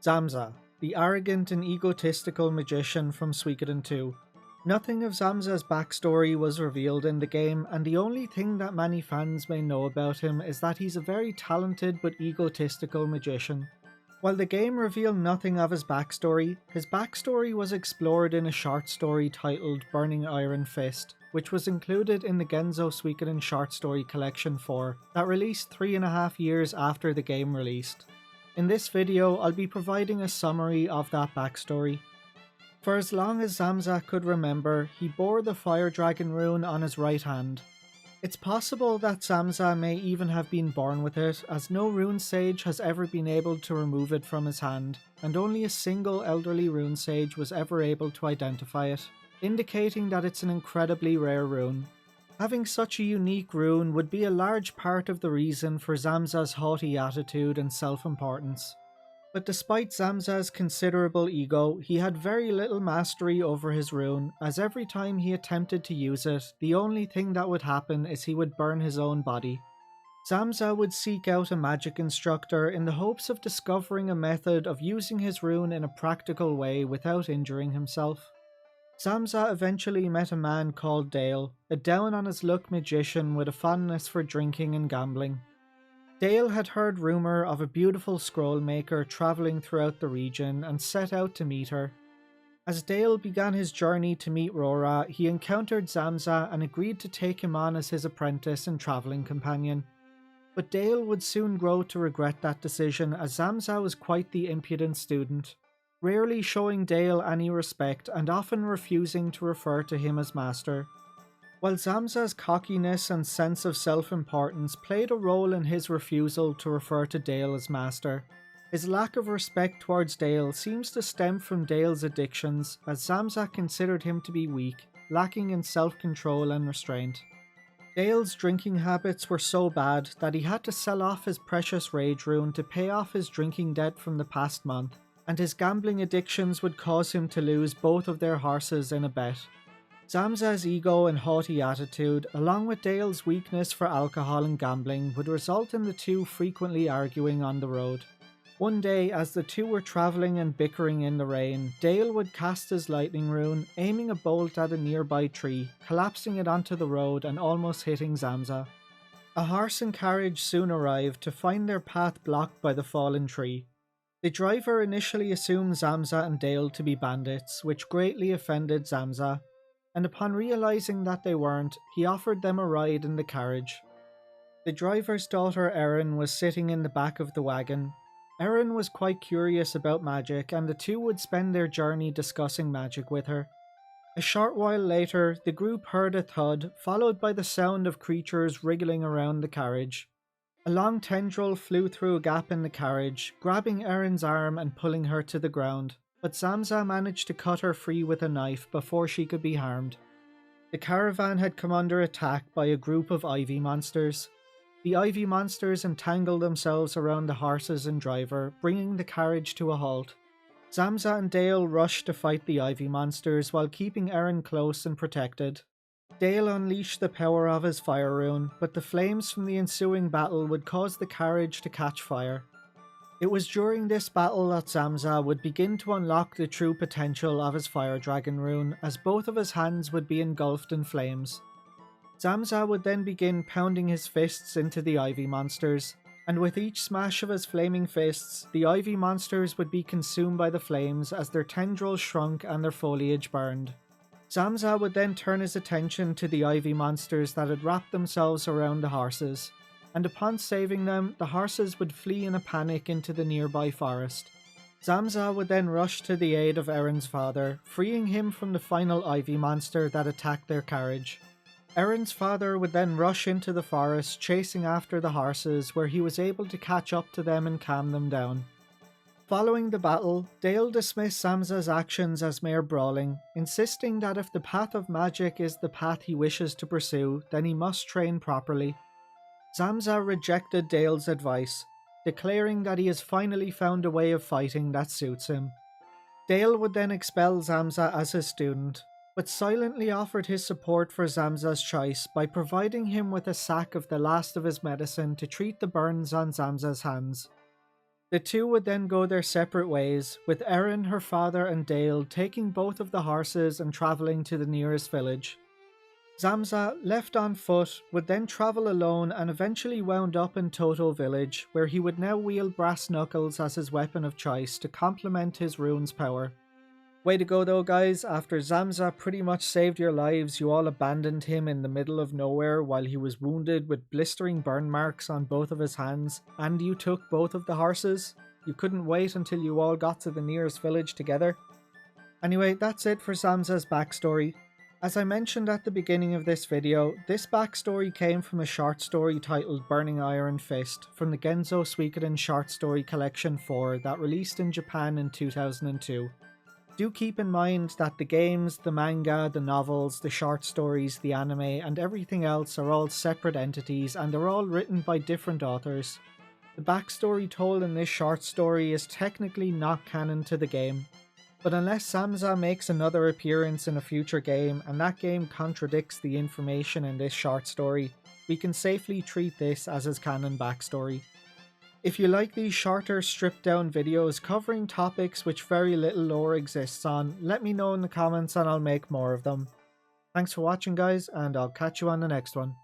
Zamza, the arrogant and egotistical magician from Suikoden 2. Nothing of Zamza's backstory was revealed in the game, and the only thing that many fans may know about him is that he's a very talented but egotistical magician. While the game revealed nothing of his backstory was explored in a short story titled Burning Iron Fist, which was included in the Genso Suikoden Short Story Collection 4, that released 3.5 years after the game released. In this video, I'll be providing a summary of that backstory. For as long as Zamza could remember, he bore the Fire Dragon rune on his right hand. It's possible that Zamza may even have been born with it, as no rune sage has ever been able to remove it from his hand, and only a single elderly rune sage was ever able to identify it, indicating that it's an incredibly rare rune. Having such a unique rune would be a large part of the reason for Zamza's haughty attitude and self-importance. But despite Zamza's considerable ego, he had very little mastery over his rune, as every time he attempted to use it, the only thing that would happen is he would burn his own body. Zamza would seek out a magic instructor in the hopes of discovering a method of using his rune in a practical way without injuring himself. Zamza eventually met a man called Dale, a down-on-his-luck magician with a fondness for drinking and gambling. Dale had heard rumour of a beautiful scroll maker travelling throughout the region and set out to meet her. As Dale began his journey to meet Rora, he encountered Zamza and agreed to take him on as his apprentice and travelling companion. But Dale would soon grow to regret that decision, as Zamza was quite the impudent student, rarely showing Dale any respect and often refusing to refer to him as master. While Zamza's cockiness and sense of self-importance played a role in his refusal to refer to Dale as master, his lack of respect towards Dale seems to stem from Dale's addictions, as Zamza considered him to be weak, lacking in self-control and restraint. Dale's drinking habits were so bad that he had to sell off his precious rage rune to pay off his drinking debt from the past month, and his gambling addictions would cause him to lose both of their horses in a bet. Zamza's ego and haughty attitude, along with Dale's weakness for alcohol and gambling, would result in the two frequently arguing on the road. One day, as the two were travelling and bickering in the rain, Dale would cast his lightning rune, aiming a bolt at a nearby tree, collapsing it onto the road and almost hitting Zamza. A horse and carriage soon arrived to find their path blocked by the fallen tree. The driver initially assumed Zamza and Dale to be bandits, which greatly offended Zamza, and upon realising that they weren't, he offered them a ride in the carriage. The driver's daughter Erin was sitting in the back of the wagon. Erin was quite curious about magic, and the two would spend their journey discussing magic with her. A short while later, the group heard a thud, followed by the sound of creatures wriggling around the carriage. A long tendril flew through a gap in the carriage, grabbing Erin's arm and pulling her to the ground, but Zamza managed to cut her free with a knife before she could be harmed. The caravan had come under attack by a group of ivy monsters. The ivy monsters entangled themselves around the horses and driver, bringing the carriage to a halt. Zamza and Dale rushed to fight the ivy monsters while keeping Erin close and protected. Dale unleashed the power of his fire rune, but the flames from the ensuing battle would cause the carriage to catch fire. It was during this battle that Zamza would begin to unlock the true potential of his Fire Dragon rune, as both of his hands would be engulfed in flames. Zamza would then begin pounding his fists into the ivy monsters, and with each smash of his flaming fists, the ivy monsters would be consumed by the flames as their tendrils shrunk and their foliage burned. Zamza would then turn his attention to the ivy monsters that had wrapped themselves around the horses, and upon saving them, the horses would flee in a panic into the nearby forest. Zamza would then rush to the aid of Erin's father, freeing him from the final ivy monster that attacked their carriage. Erin's father would then rush into the forest, chasing after the horses, where he was able to catch up to them and calm them down. Following the battle, Dale dismissed Zamza's actions as mere brawling, insisting that if the path of magic is the path he wishes to pursue, then he must train properly. Zamza rejected Dale's advice, declaring that he has finally found a way of fighting that suits him. Dale would then expel Zamza as his student, but silently offered his support for Zamza's choice by providing him with a sack of the last of his medicine to treat the burns on Zamza's hands. The two would then go their separate ways, with Erin, her father, and Dale taking both of the horses and travelling to the nearest village. Zamza, left on foot, would then travel alone and eventually wound up in Toto Village, where he would now wield brass knuckles as his weapon of choice to complement his rune's power. Way to go though, guys. After Zamza pretty much saved your lives, you all abandoned him in the middle of nowhere while he was wounded with blistering burn marks on both of his hands, and you took both of the horses. You couldn't wait until you all got to the nearest village together. Anyway, that's it for Zamza's backstory. As I mentioned at the beginning of this video, this backstory came from a short story titled Burning Iron Fist from the Genso Suikoden Short Story Collection 4 that released in Japan in 2002. Do keep in mind that the games, the manga, the novels, the short stories, the anime, and everything else are all separate entities and they're all written by different authors. The backstory told in this short story is technically not canon to the game, but unless Zamza makes another appearance in a future game and that game contradicts the information in this short story, we can safely treat this as his canon backstory. If you like these shorter, stripped down videos covering topics which very little lore exists on, let me know in the comments and I'll make more of them. Thanks for watching guys, and I'll catch you on the next one.